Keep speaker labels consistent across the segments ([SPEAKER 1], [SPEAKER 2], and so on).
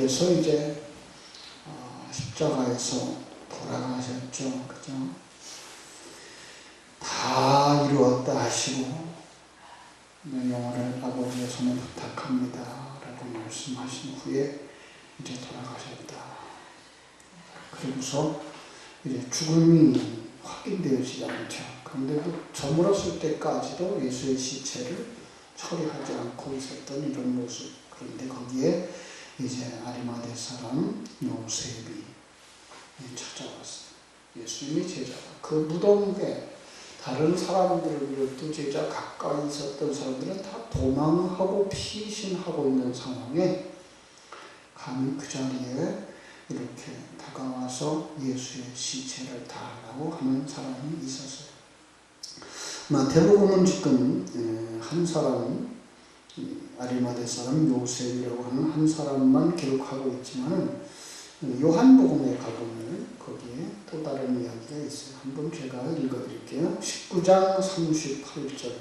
[SPEAKER 1] 예수님께서 이제 십자가에서 돌아가셨죠. 그죠? 다 이루었다 하시고 내 영혼을 아버지의 손에 부탁합니다 라고 말씀하신 후에 이제 돌아가셨다. 그리고서 이제 죽음이 확인되어지지 않죠. 그런데도 저물었을 때까지도 예수의 시체를 처리하지 않고 있었던 이런 모습. 그런데 거기에 이제 아리마대 사람 요셉이 찾아왔어요. 예수님이 제자다. 그 무덤에 다른 사람들, 12제자 가까이 있었던 사람들은 다 도망하고 피신하고 있는 상황에 감히 그 자리에 이렇게 다가와서 예수의 시체를 달라고 하는 사람이 있었어요. 마태복음은 지금 한 사람, 아리마대 사람 요셉이라고 하는 한 사람만 기록하고 있지만 요한복음에 가보면 거기에 또 다른 이야기가 있어요. 한번 제가 읽어드릴게요. 19장 38절.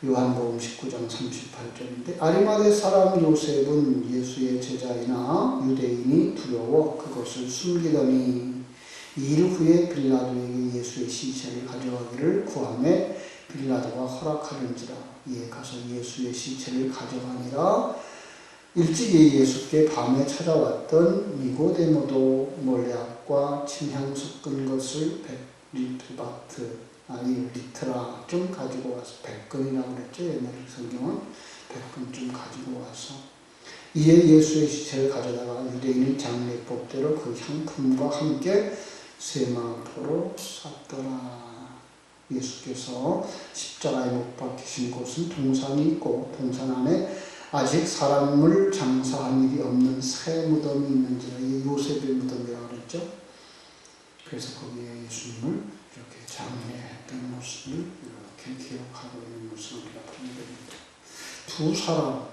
[SPEAKER 1] 요한복음 19장 38절인데 아리마대 사람 요셉은 예수의 제자이나 유대인이 두려워 그것을 숨기더니 2일 후에 빌라도에게 예수의 시체를 가져가기를 구하매 빌라도가 허락하는지라. 이에 가서 예수의 시체를 가져가니라. 일찍이 예수께 밤에 찾아왔던 니고데모도 몰약과 침향 섞은 것을 100리트라 좀 가지고 와서 100근이라고 그랬죠. 옛날 성경은 100근 좀 가지고 와서 이에 예수의 시체를 가져다가 유대인의 장례법대로 그 향품과 함께 세마포로 쌌더라. 예수께서 십자가에 못 박히신 곳은 동산이 있고 동산 안에 아직 사람을 장사한 일이 없는 새 무덤이 있는지라. 이 요셉의 무덤이라고 그랬죠. 그래서 거기에 예수님을 이렇게 장례했던 모습을 이렇게 기록하고 있는 모습을 우리가 보게 됩니다. 두 사람,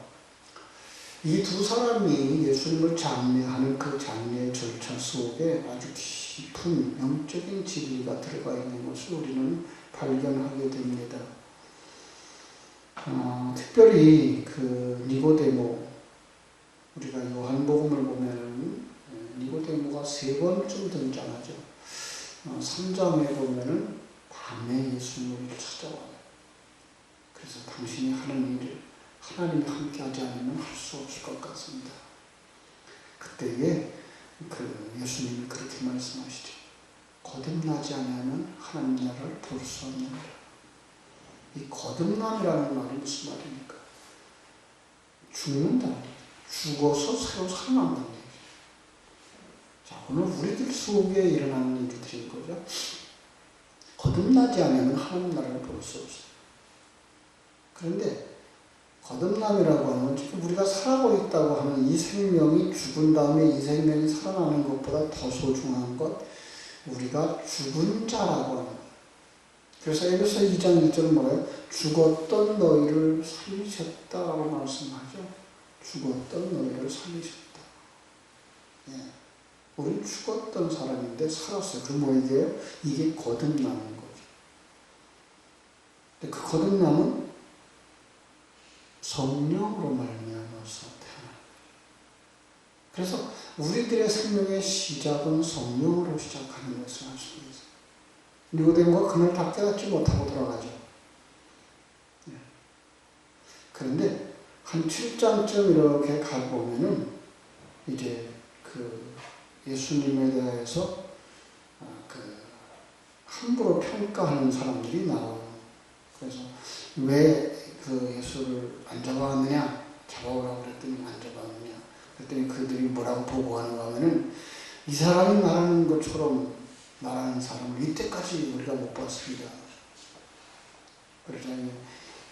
[SPEAKER 1] 이 두 사람이 예수님을 장례하는 그 장례 절차 속에 아주 깊은 영적인 진리가 들어가 있는 것을 우리는 발견하게 됩니다. 특별히 그 니고데모, 우리가 요한복음을 보면 니고데모가 3번쯤 등장하죠. 3장에 보면은 밤에 예수님을 찾아와요. 그래서 당신이 하는 일을 하나님이 함께하지 않으면 할 수 없을 것 같습니다. 그때에 그 예수님이 그렇게 말씀하시죠. 거듭나지 않으면 하나님 나라를 볼 수 없느니라. 이 거듭남이라는 말이 무슨 말입니까? 죽는다. 죽어서 새로 살아난다는 얘기죠. 자, 오늘 우리들 속에 일어나는 일들인 거죠. 거듭나지 않으면 하나님 나라를 볼 수 없어요. 그런데 거듭남이라고 하는 지금 우리가 살아가고 있다고 하는 이 생명이 죽은 다음에 이 생명이 살아나는 것보다 더 소중한 것, 우리가 죽은 자라고 하는 거예요. 그래서 에베소 2장 1절은 뭐예요? 죽었던 너희를 살리셨다고 말씀하죠. 죽었던 너희를 살리셨다. 예. 우리 죽었던 사람인데 살았어요. 그 뭐예요? 이게 거듭남인 거죠. 근데 그 거듭남은 성령으로 말미암아서 태어나요. 그래서 우리들의 생명의 시작은 성령으로 시작하는 것을 알 수 있어요. 니고데모가 그날 다 깨닫지 못하고 돌아가죠. 그런데 한 7장쯤 이렇게 가보면은 이제 그 예수님에 대해서 함부로 평가하는 사람들이 나와요. 그래서 왜 그 예수를 안 잡아왔느냐? 잡아오라고 그랬더니 안 잡아왔느냐? 그랬더니 그들이 뭐라고 보고하는가 하면은 이 사람이 말하는 것처럼 말하는 사람을 이때까지 우리가 못 봤습니다. 그러자니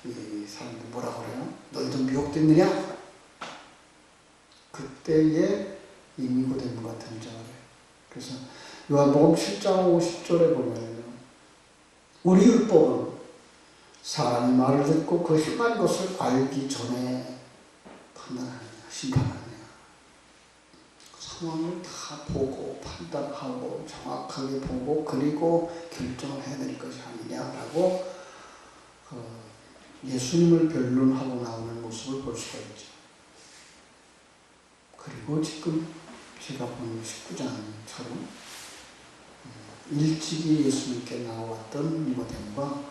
[SPEAKER 1] 이 사람들 뭐라고 그래요? 너희도 미혹됐느냐? 그때에 이 니고데모가 등장을 해요. 그래서 요한복음 7장 50절에 보면요. 우리 율법은 사람이 말을 듣고 그 행한 것을 알기 전에 판단하느냐, 심판하느냐. 상황을 다 보고 판단하고 정확하게 보고 그리고 결정을 해야 될 것이 아니냐라고 예수님을 변론하고 나오는 모습을 볼 수가 있죠. 그리고 지금 제가 본 19장처럼 일찍이 예수님께 나왔던 니고데모가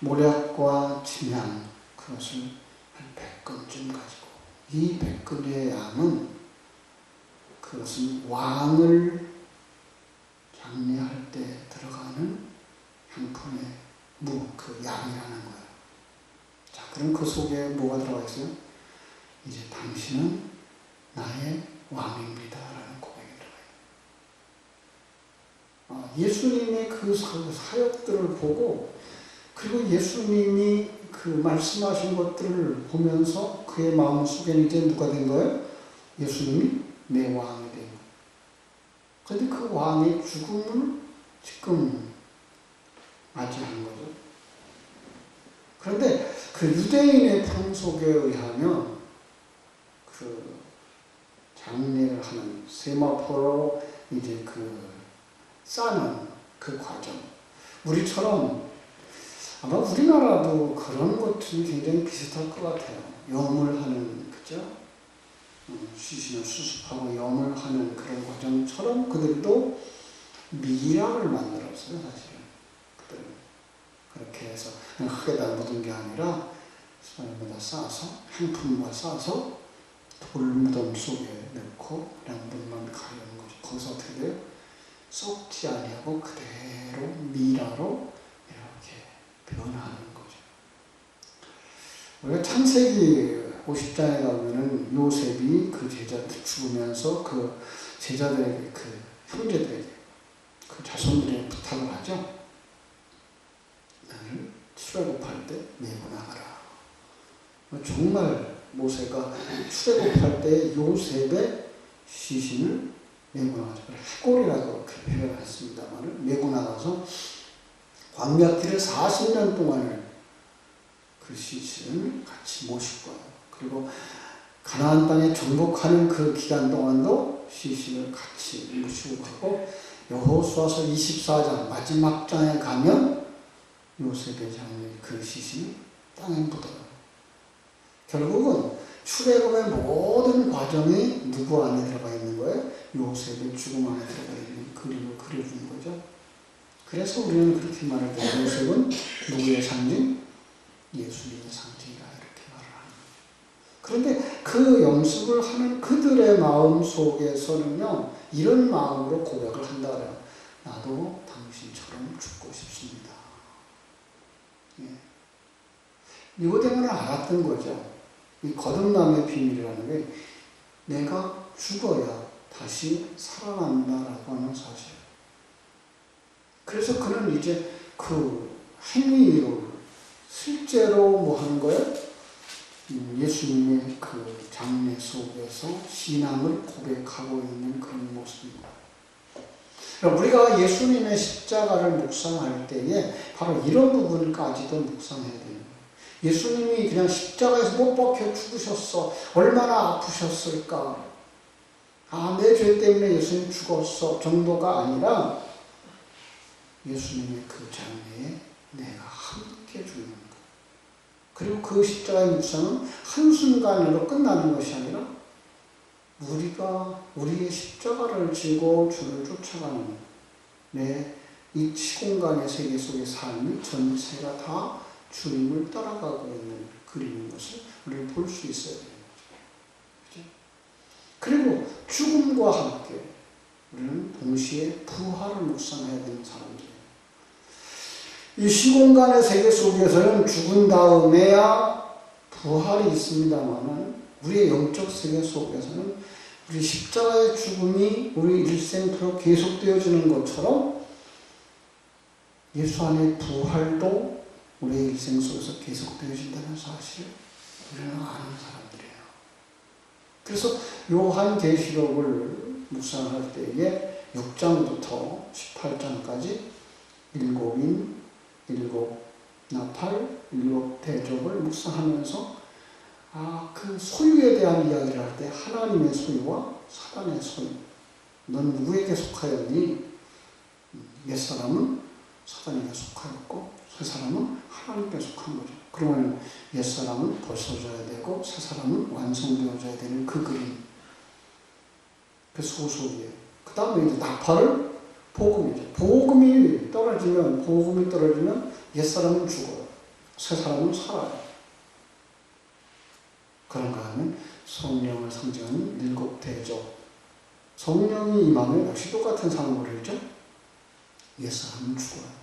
[SPEAKER 1] 모략과 침향 그것을 한 100건쯤 가지고 이 100건의 양은 그것은 왕을 장례할 때 들어가는 향품의 그 양이라는 거예요. 자, 그럼 그 속에 뭐가 들어가 있어요? 이제 당신은 나의 왕입니다 라는 고백이 들어가요. 예수님의 그 사역들을 보고 그리고 예수님이 그 말씀하신 것들을 보면서 그의 마음속에는 이제 누가 된 거예요? 예수님이 내 왕이 된 거예요. 그런데 그 왕의 죽음을 지금 맞이하는 거죠. 그런데 그 유대인의 풍속에 의하면 그 장례를 하는 세마포로 이제 그 싸는 그 과정. 우리처럼 아마 우리나라도 그런 것들이 굉장히 비슷할 것 같아요. 염을 하는, 그죠? 시신을 수습하고 염을 하는 그런 과정처럼 그들도 미라를 만들었어요, 사실은. 그들은. 그렇게 해서 그냥 흙에다 묻은 게 아니라 손에다 싸서, 향품과 싸서 돌무덤 속에 넣고 그냥 물만 가려는 거죠. 거기서 어떻게 돼요? 썩지 아니하고 그대로 미라로 이렇게 변하는 거죠. 우리가 창세기 50장에 가면은 요셉이 그 제자들 죽으면서 그 제자들에게 그 형제들에게 그 자손들에게 부탁을 하죠. 나를 출애굽할 때 메고 나가라. 정말 모세가 출애굽할 때 요셉의 시신을 메고 나가죠. 해골이라고 그렇게 표현했습니다만 메고 나가서 광야길을 40년 동안을 그 시신을 같이 모실 거예요. 그리고 가나안 땅에 정복하는 그 기간 동안도 시신을 같이 모시고 가고 여호수아서 24장 마지막 장에 가면 요셉의 장례 그 시신이 땅에 묻어요. 결국은 출애굽의 모든 과정이 누구 안에 들어가 있는 거예요? 요셉의 죽음 안에 들어가 있는 그림을 그려주는 거죠. 그래서 우리는 그렇게 말할 때 요셉은 누구의 상징? 예수님의 상징이라 이렇게 말을 하는 거예요. 그런데 그 영습을 하는 그들의 마음 속에서는요, 이런 마음으로 고백을 한다 그래요. 나도 당신처럼 죽고 싶습니다. 예. 니고데모는 알았던 거죠. 이 거듭남의 비밀이라는 게 내가 죽어야 다시 살아난다라고 하는 사실. 그래서 그는 이제 그 행위로 실제로 뭐 하는 거예요? 예수님의 그 장례 속에서 신앙을 고백하고 있는 그런 모습입니다. 우리가 예수님의 십자가를 묵상할 때에 바로 이런 부분까지도 묵상해야 돼요. 예수님이 그냥 십자가에서 못 박혀 죽으셨어. 얼마나 아프셨을까. 내 죄 때문에 예수님 죽었어. 정도가 아니라 예수님의 그 장례에 내가 함께 죽는 것. 그리고 그 십자가의 묵상은 한순간으로 끝나는 것이 아니라 우리가 우리의 십자가를 지고 주를 쫓아가는 이 시공간의 세계 속의 삶이 전체가 다 주님을 따라가고 있는 그림인 것을 우리는 볼 수 있어야 돼요. 그렇죠? 그리고 죽음과 함께 우리는 동시에 부활을 묵상해야 되는 사람들이에요. 이 시공간의 세계 속에서는 죽은 다음에야 부활이 있습니다만 우리의 영적 세계 속에서는 우리 십자가의 죽음이 우리 일생토록 계속되어지는 것처럼 예수 안의 부활도 우리의 일생 속에서 계속되어진다는 사실을 우리는 아는 사람들이에요. 그래서 요한계시록을 묵상할 때에 6장부터 18장까지 일곱인, 일곱 나팔, 일곱 대접을 묵상하면서 그 소유에 대한 이야기를 할 때 하나님의 소유와 사단의 소유. 넌 누구에게 속하였니? 옛사람은 사단에게 속하였고 새 사람은 하나님께 속한 거죠. 그러면 옛사람은 벗어져야 되고 새 사람은 완성되어져야 되는 그 그림. 그 소속이에요. 그 다음에 이제 나팔을 복음이죠. 복음이 떨어지면 옛사람은 죽어요. 새 사람은 살아요. 그런가 하면 성령을 상징하는 일곱 대접. 성령이 임하면 역시 똑같은 상황을 벌이죠. 옛사람은 죽어요.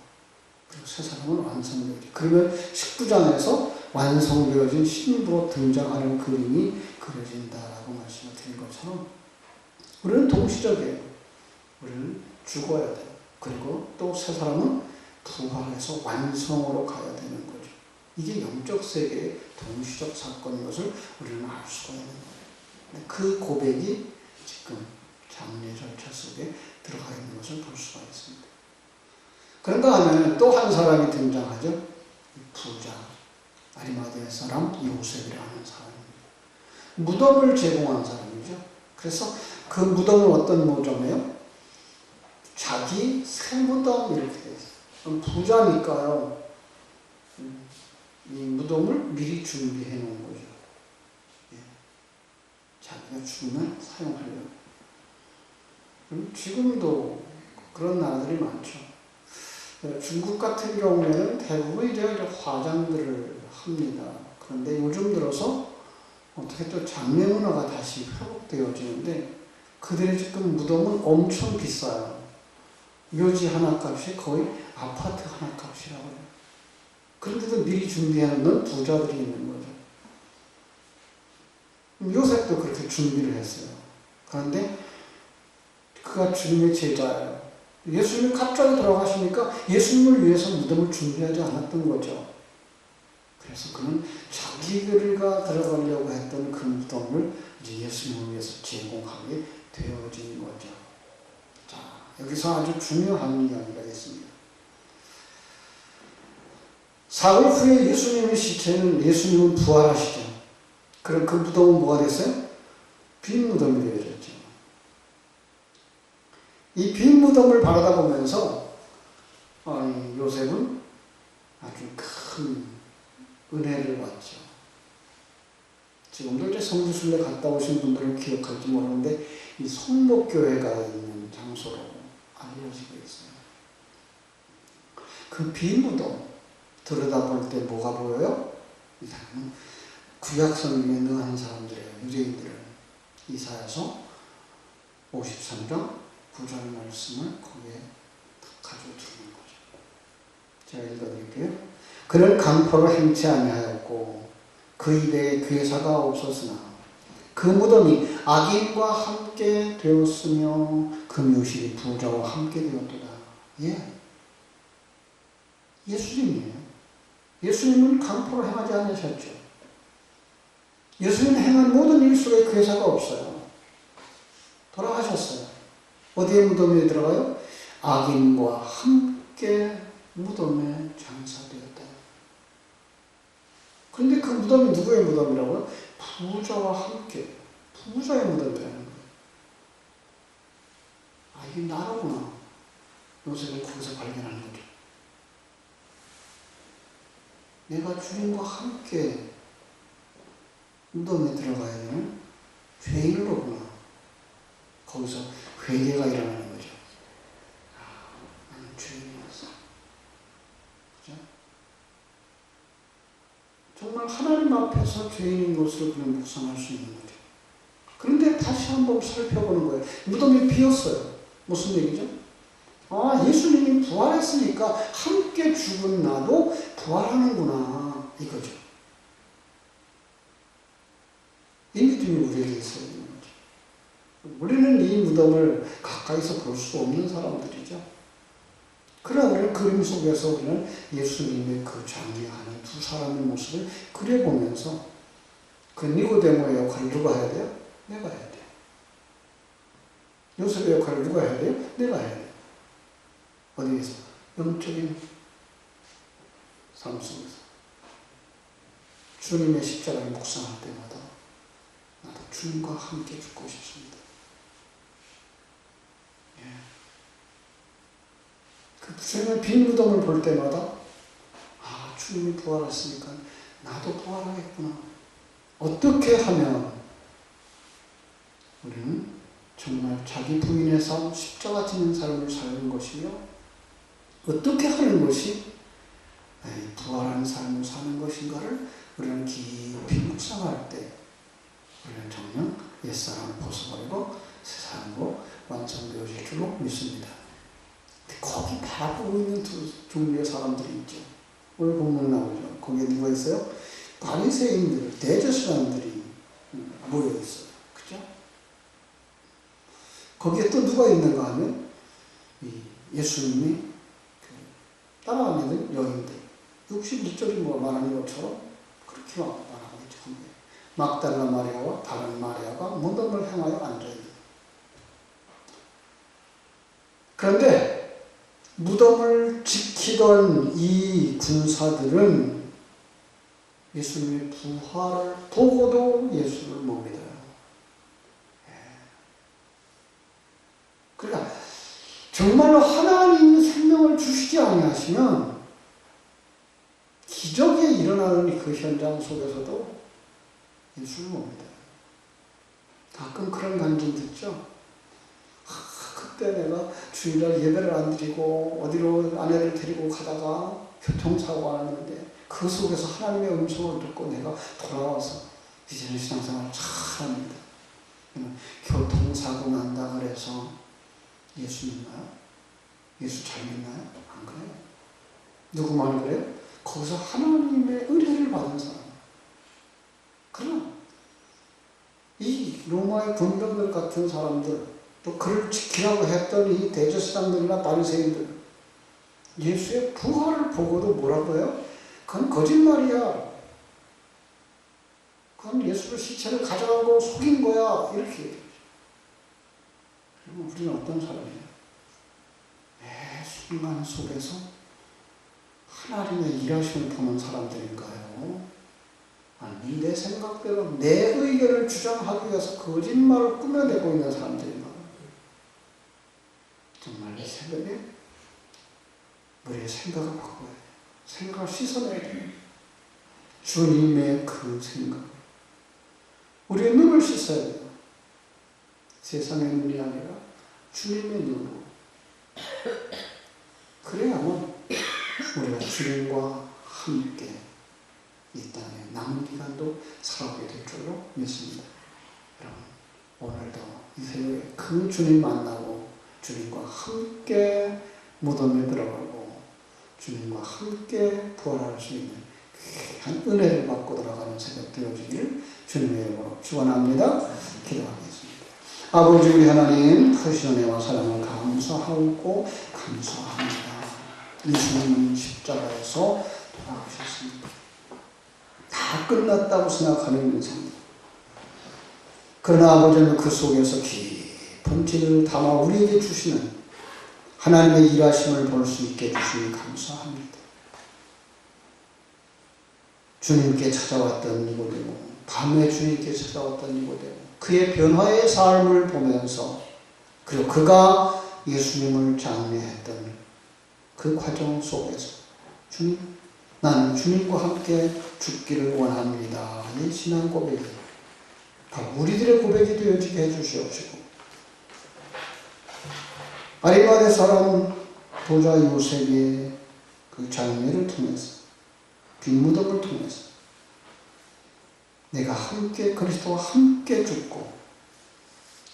[SPEAKER 1] 그리고 새 사람은 완성되어지죠. 그러면 19장에서 완성되어진 신부로 등장하는 그림이 그려진다라고 말씀을 드린 것처럼 우리는 동시적이에요. 우리는 죽어야 돼요. 그리고 또 새 사람은 부활해서 완성으로 가야 되는 거죠. 이게 영적 세계의 동시적 사건인 것을 우리는 알 수가 있는 거예요. 그 고백이 지금 장례 절차 속에 들어가 있는 것을 볼 수가 있습니다. 그런가 하면 또 한 사람이 등장하죠. 부자, 아리마다의 사람 요셉이라는 사람입니다. 무덤을 제공한 사람이죠. 그래서 그 무덤은 어떤 무덤이에요? 자기 새 무덤 이렇게 되어 있어요. 부자니까요. 이 무덤을 미리 준비해 놓은 거죠. 예. 자기가 죽으면 사용하려고. 지금도 그런 나라들이 많죠. 중국 같은 경우에는 대부분 이제 화장들을 합니다. 그런데 요즘 들어서 어떻게 또 장례 문화가 다시 회복되어지는데 그들의 지금 무덤은 엄청 비싸요. 묘지 하나 값이 거의 아파트 하나 값이라고 해요. 그런데도 미리 준비해놓는 부자들이 있는 거죠. 요셉도 그렇게 준비를 했어요. 그런데 그가 주님의 제자예요. 예수님이 갑자기 돌아가시니까 예수님을 위해서 무덤을 준비하지 않았던 거죠. 그래서 그는 자기가 들어가려고 했던 그 무덤을 이제 예수님을 위해서 제공하게 되어진 거죠. 자, 여기서 아주 중요한 이야기가 있습니다. 사흘 후에 예수님은 부활하시죠. 그럼 그 무덤은 뭐가 됐어요? 빈 무덤이 되어졌죠. 이 빈 무덤을 바라다보면서 요셉은 아주 큰 은혜를 받죠. 지금도 이제 성지순례 갔다 오신 분들은 기억할지 모르는데 이 성목교회가 있는 장소로 알려지고 있어요. 그 빈 무덤 들여다볼 때 뭐가 보여요? 이 사람은 구약 성경에 능한 사람들이에요. 유대인들은. 이사야서 53장 9절 말씀을 거기에 가져두는 거죠. 제가 읽어드릴게요. 그는 강포를 행치 아니하였고 그 입에 괴사가 없었으나 그 무덤이 악인과 함께 되었으며 그 묘실이 부자와 함께 되었도다. 예. 예수님이에요. 예수님은 강포를 행하지 않으셨죠. 예수님 행한 모든 일 속에 괴사가 없어요. 돌아가셨어요. 어디에 무덤에 들어가요? 악인과 함께 무덤에 장사되었다. 그런데 그 무덤이 누구의 무덤이라고요? 부자와 함께. 부자의 무덤이라는 거예요. 아, 이게 나라구나. 요셉은 거기서 발견하는 거죠. 내가 주님과 함께 무덤에 들어가야 되는 죄인으로구나. 거기서 회개가 일어나는 거죠. 아, 나는 죄인이었어. 그죠? 정말 하나님 앞에서 죄인인 것을 그냥 묵상할 수 있는 거죠. 그런데 다시 한번 살펴보는 거예요. 무덤이 비었어요. 무슨 얘기죠? 아, 예수님이 부활했으니까 함께 죽은 나도 부활하는구나. 이거죠. 이 믿음이 우리에게 있어야 되는 거죠. 우리는 이 무덤을 가까이서 볼 수 없는 사람들이죠. 그러나 우리는 그림 속에서 우리는 예수님의 그 장례하는 두 사람의 모습을 그려보면서 그 니고데모의 역할을 누가 해야 돼요? 내가 해야 돼요. 요셉의 역할을 누가 해야 돼요? 내가 해야 돼요. 어디에서? 영적인 삶 속에서. 주님의 십자가를 묵상할 때마다 나도 주님과 함께 죽고 싶습니다. 예. 그 주님의 빈 무덤을 볼 때마다 아, 주님이 부활했으니까 나도 부활하겠구나. 어떻게 하면 우리는 정말 자기 부인의 삶, 십자가 지는 삶을 사는 것이며 어떻게 하는 것이 부활한 삶을 사는 것인가를 우리는 깊이 묵상할 때 우리는 정녕 옛사람을 벗어버리고 새 사람으로 완성되어질 줄로 믿습니다. 거기 바라보고 있는 두 종류의 사람들이 있죠. 오늘 본문 나오죠. 거기에 누가 있어요? 바리새인들, 대제사장들이 모여 있어요. 그죠? 거기에 또 누가 있는가 하면 예수님이 따라다니는 여인들, 61절이 말하는 것처럼 그렇게 말하고 있죠. 막달라 마리아와 다른 마리아가 무덤을 향하여 앉아있는. 그런데 무덤을 지키던 이 군사들은 예수님의 부활을 보고도 예수를 못 믿어요. 그러니까 정말로 하나님이 생명을 주시지 아니하시면 기적이 일어나는 그 현장 속에서도 예수를 못 믿어요. 가끔 그런 간증 듣죠. 그때 내가 주일날 예배를 안 드리고 어디로 아내를 데리고 가다가 교통사고가 났는데 그 속에서 하나님의 음성을 듣고 내가 돌아와서 이제는 신앙생활을 잘합니다. 교통사고 난다 그래서 예수 믿나요? 예수 잘 믿나요? 안 그래요. 누구만 그래요? 거기서 하나님의 은혜를 받은 사람. 그러나 이 로마의 군병들 같은 사람들, 또 그를 지키라고 했던 이 대제사장들이나 바리새인들, 예수의 부활을 보고도 뭐라고 해요? 그건 거짓말이야. 그건 예수를 시체를 가져가고 속인 거야. 이렇게 얘기해요. 그럼 우리는 어떤 사람이에요? 매 순간 속에서 하나님의 일하심을 보는 사람들인가요? 아니, 내 생각대로 내 의견을 주장하기 위해서 거짓말을 꾸며내고 있는 사람들인가요? 정말 이 새벽에 우리의 생각을 바꿔야 돼요. 생각을 씻어내야 돼요. 주님의 그 생각. 우리의 눈을 씻어야 돼요. 세상의 눈이 아니라 주님의 눈으로. 그래야만 우리가 주님과 함께 이 땅에 남은 기간도 살아가게 될 줄로 믿습니다. 여러분, 오늘도 이 새벽에 그 주님 만나고 주님과 함께 무덤에 들어가고 주님과 함께 부활할 수 있는 귀한 은혜를 받고 들어가는 새벽 되어지기를 주님의 이름으로 축원합니다. 기도하겠습니다. 아버지 우리 하나님, 크신 은혜와 사랑을 감사하고 감사합니다. 예수님은 십자가에서 돌아가셨습니다. 다 끝났다고 생각하는 인생. 그러나 아버지는 그 속에서 깊은 진리를 담아 우리에게 주시는 하나님의 일하심을 볼 수 있게 해주시니 감사합니다. 주님께 찾아왔던 니고데모, 밤에 주님께 찾아왔던 니고데모, 그의 변화의 삶을 보면서 그리고 그가 예수님을 장례했던 그 과정 속에서 주님, 나는 주님과 함께 죽기를 원합니다. 이 신앙 고백이 우리들의 고백이 되어지게 해주시옵시고 아리마대 사람 보좌 요셉의 그 장례를 통해서 빈무덤을 통해서 내가 함께 그리스도와 함께 죽고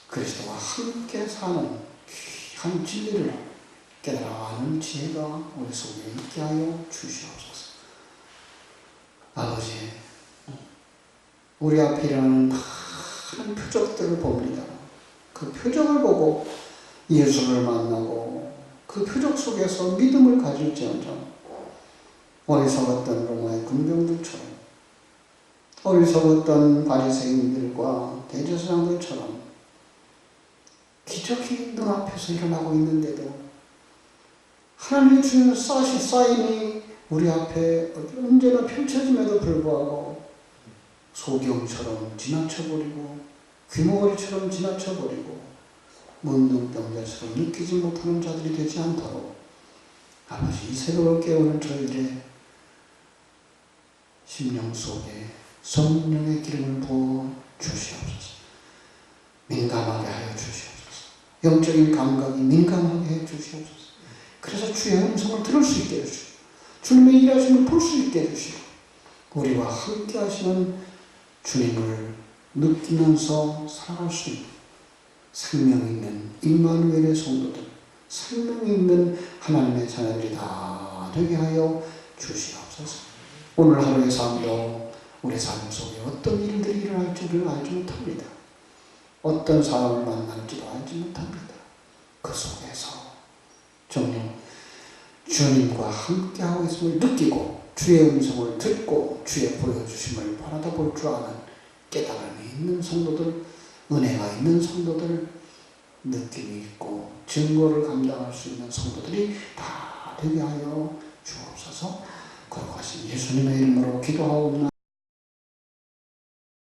[SPEAKER 1] 그리스도와 함께 사는 귀한 진리를 깨달아가는 지혜가 우리 속에 있게 하여 주시옵소서. 아버지, 우리 앞에 일어나는 많은 표적들을 봅니다. 그 표적을 보고 예수를 만나고 그 표적 속에서 믿음을 가질지언정 어리석었던 로마의 군병들처럼 어리석었던 바리새인들과 대제사장들처럼 기적이 눈앞에서 일어나고 있는데도 하나님의 주시는 사인이 우리 앞에 언제나 펼쳐짐에도 불구하고 소경처럼 지나쳐버리고 귀머거리처럼 지나쳐버리고 문둥병자처럼 느끼지 못하는 자들이 되지 않도록 아버지 이 새벽을 깨우는 저희들의 심령 속에 성령의 기름을 부어 주시옵소서. 민감하게 하여 주시옵소서. 영적인 감각이 민감하게 해 주시옵소서. 그래서 주의 음성을 들을 수 있게 해주시고 주님의 일하심을 볼 수 있게 해주시고 우리와 함께 하시는 주님을 느끼면서 살아갈 수 있는 생명 있는 임마누엘의 성도들, 생명 있는 하나님의 자녀들이 다 되게 하여 주시옵소서. 오늘 하루의 삶도 우리 삶 속에 어떤 일들이 일어날지를 알지 못합니다. 어떤 사람을 만날지도 알지 못합니다. 그 속에서 정녕 주님과 함께하고 있음을 느끼고 주의 음성을 듣고 주의 보여주심을 바라다 볼 줄 아는 깨달음이 있는 성도들, 은혜가 있는 성도들, 느낌이 있고 증거를 감당할 수 있는 성도들이 다 되게 하여 주옵소서. 거룩하신 예수님의 이름으로 기도하옵나이다.